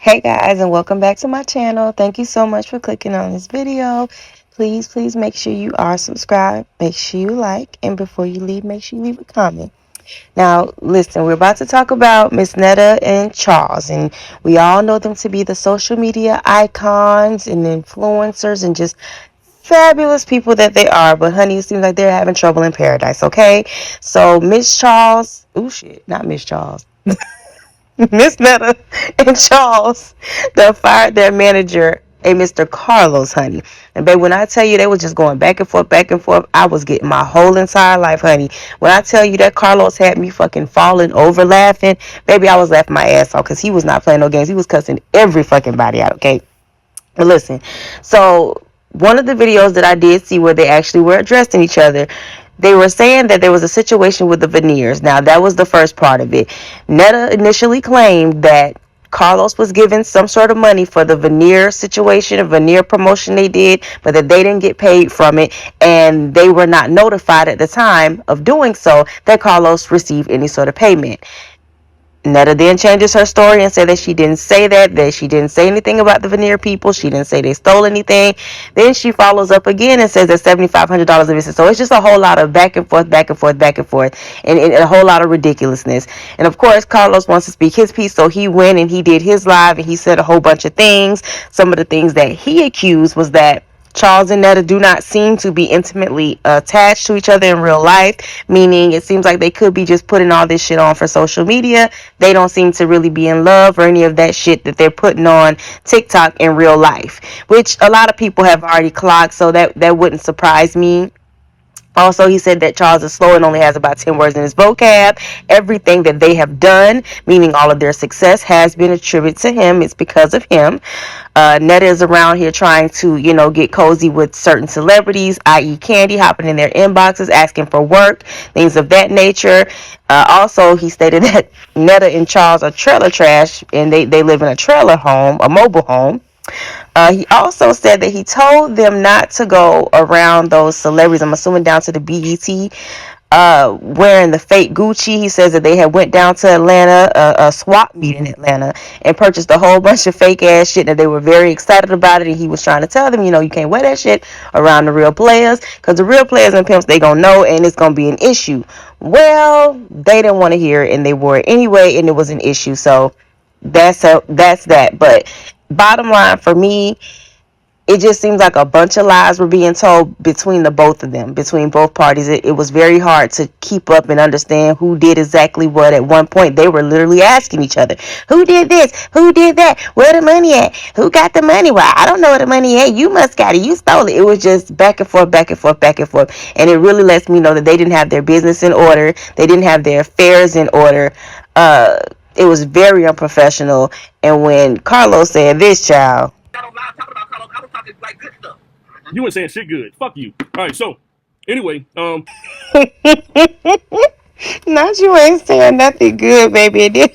Hey guys, and welcome back to my channel. Thank you so much for clicking on this video. Please make sure you are subscribed. Make sure you like, and before you leave, make sure you leave a comment. Now, listen, we're about to talk about Miss Netta and Charles, and we all know them to be the social media icons and influencers and just fabulous people that they are. But honey, it seems like they're having trouble in paradise, okay? So Miss Charles, oh shit, not Miss Charles. Miss Netta and Charles, they fired their manager, a Mr. Carlos, honey. And babe, when I tell you they was just going back and forth, I was getting my whole entire life, honey. When I tell you that Carlos had me fucking falling over laughing, baby, I was laughing my ass off because he was not playing no games. He was cussing every fucking body out, okay? But listen, so one of the videos that I did see where they actually were addressing each other, they were saying that there was a situation with the veneers. Now, that was the first part of it. Netta initially claimed that Carlos was given some sort of money for the veneer situation, a veneer promotion they did, but that they didn't get paid from it, and they were not notified at the time of doing so that Carlos received any sort of payment. Netta then changes her story and said that she didn't say that she didn't say anything about the veneer people. She didn't say they stole anything. Then she follows up again and says that $7,500 of this. So it's just a whole lot of back and forth, and a whole lot of ridiculousness. And of course, Carlos wants to speak his piece, so he went and he did his live and he said a whole bunch of things. Some of the things that he accused was that Charles and Netta do not seem to be intimately attached to each other in real life, meaning it seems like they could be just putting all this shit on for social media. They don't seem to really be in love or any of that shit that they're putting on TikTok in real life, which a lot of people have already clocked, so that wouldn't surprise me. Also, he said that Charles is slow and only has about 10 words in his vocab. Everything that they have done, meaning all of their success, has been attributed to him. It's because of him. Netta is around here trying to, get cozy with certain celebrities, i.e. Candy, hopping in their inboxes, asking for work, things of that nature. Also, he stated that Netta and Charles are trailer trash, and they live in a trailer home, a mobile home. He also said that he told them not to go around those celebrities, I'm assuming down to the BET, wearing the fake Gucci. He says that they had went down to Atlanta, a swap meet in Atlanta, and purchased a whole bunch of fake ass shit, that they were very excited about it, and he was trying to tell them, you can't wear that shit around the real players, because the real players and pimps, they gonna know, and it's gonna be an issue. Well, they didn't want to hear it, and they wore it anyway, and it was an issue. So that's that. But bottom line for me, it just seems like a bunch of lies were being told between the both of them, between both parties. It was very hard to keep up and understand who did exactly what. At one point, they were literally asking each other, who did this? Who did that? Where the money at? Who got the money? Well, I don't know where the money at. You must got it. You stole it. It was just back and forth, back and forth, back and forth. And it really lets me know that they didn't have their business in order. They didn't have their affairs in order. It was very unprofessional. And when Carlos said this, child, You ain't saying shit good. Fuck you. All right, so anyway, not you ain't saying nothing good, baby.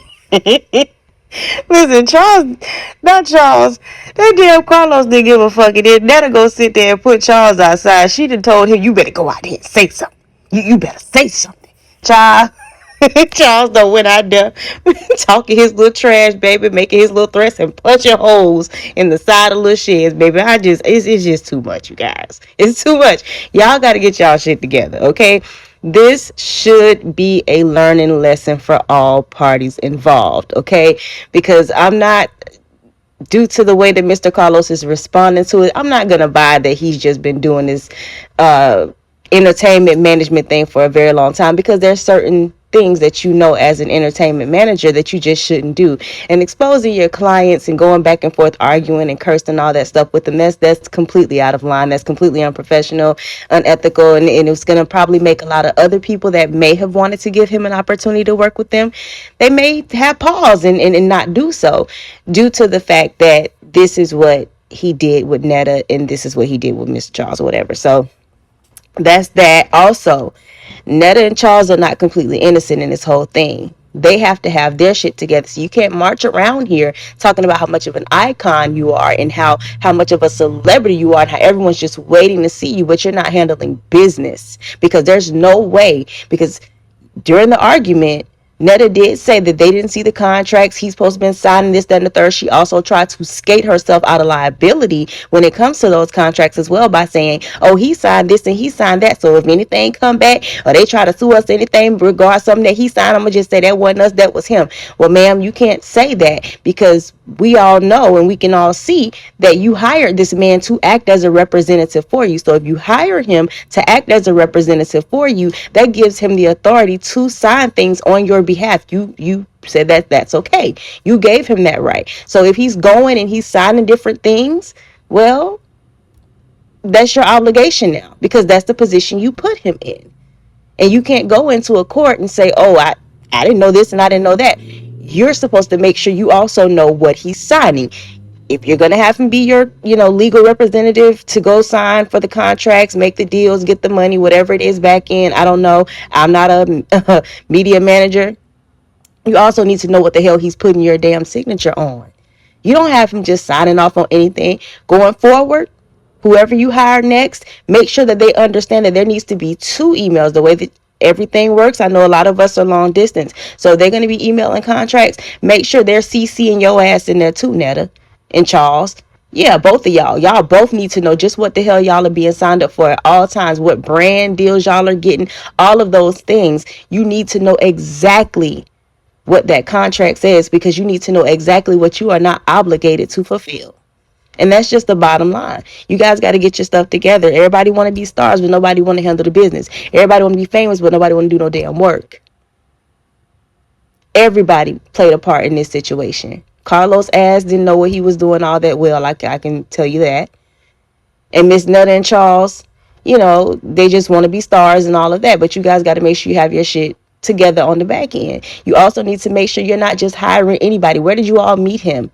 Listen, Charles, not Charles. That damn Carlos didn't give a fuck. And then Netta go sit there and put Charles outside. She done told him, you better go out there and say something. You better say something. Child. Charles done went out there talking his little trash, baby, making his little threats and punching holes in the side of little sheds, baby. It's just too much, you guys. It's too much. Y'all got to get y'all shit together, okay? This should be a learning lesson for all parties involved, okay? Because I'm not, due to the way that Mr. Carlos is responding to it, I'm not gonna buy that he's just been doing this uh entertainment management thing for a very long time, because there's certain things that as an entertainment manager that you just shouldn't do. And exposing your clients and going back and forth arguing and cursing and all that stuff with them, that's completely out of line. That's completely unprofessional, unethical, and it's going to probably make a lot of other people that may have wanted to give him an opportunity to work with them, they may have pause and not do so, due to the fact that this is what he did with Netta and this is what he did with Mr. Charles or whatever. So that's that. Also, Netta and Charles are not completely innocent in this whole thing. They have to have their shit together. So you can't march around here talking about how much of an icon you are and how much of a celebrity you are and how everyone's just waiting to see you, but you're not handling business. Because there's no way, because during the argument, Netta did say that they didn't see the contracts. He's supposed to be signing this, that, and the third. She also tried to skate herself out of liability when it comes to those contracts as well by saying, oh, he signed this and he signed that. So if anything come back or they try to sue us anything regarding something that he signed, I'm going to just say that wasn't us, that was him. Well, ma'am, you can't say that because we all know and we can all see that you hired this man to act as a representative for you. So if you hire him to act as a representative for you, that gives him the authority to sign things on your behalf. You said that that's okay. You gave him that right. So if he's going and he's signing different things, well, that's your obligation now because that's the position you put him in. And you can't go into a court and say, oh, I didn't know this and I didn't know that. You're supposed to make sure you also know what he's signing. If you're going to have him be your, legal representative to go sign for the contracts, make the deals, get the money, whatever it is back in, I don't know. I'm not a media manager. You also need to know what the hell he's putting your damn signature on. You don't have him just signing off on anything. Going forward, whoever you hire next, make sure that they understand that there needs to be two emails. The way that everything works, I know a lot of us are long distance. So they're going to be emailing contracts. Make sure they're CCing your ass in there too, Netta and Charles. Yeah, both of y'all. Y'all both need to know just what the hell y'all are being signed up for at all times, what brand deals y'all are getting, all of those things. You need to know exactly what that contract says because you need to know exactly what you are not obligated to fulfill. And that's just the bottom line. You guys got to get your stuff together. Everybody want to be stars, but nobody want to handle the business. Everybody want to be famous, but nobody want to do no damn work. Everybody played a part in this situation. Carlos ass didn't know what he was doing all that well. I can tell you that. And Miss Netta and Charles, they just want to be stars and all of that. But you guys got to make sure you have your shit together on the back end. You also need to make sure you're not just hiring anybody. Where did you all meet him?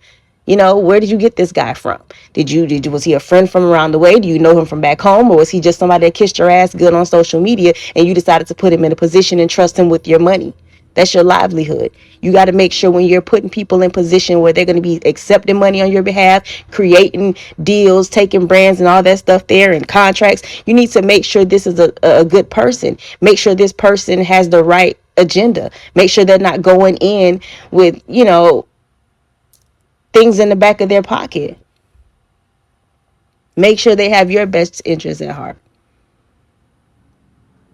Where did you get this guy from? Was he a friend from around the way? Do you know him from back home? Or was he just somebody that kissed your ass good on social media and you decided to put him in a position and trust him with your money? That's your livelihood. You got to make sure when you're putting people in position where they're going to be accepting money on your behalf, creating deals, taking brands and all that stuff there and contracts, you need to make sure this is a good person. Make sure this person has the right agenda. Make sure they're not going in with, things in the back of their pocket. Make sure they have your best interests at heart.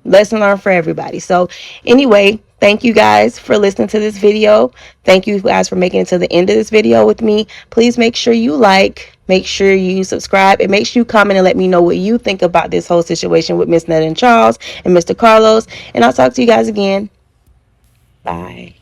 Lesson learned for everybody. So anyway, thank you guys for listening to this video. Thank you guys for making it to the end of this video with me. Please make sure you like, make sure you subscribe, and make sure you comment and let me know what you think about this whole situation with Miss Netta and Charles and Mr. Carlos. And I'll talk to you guys again. Bye.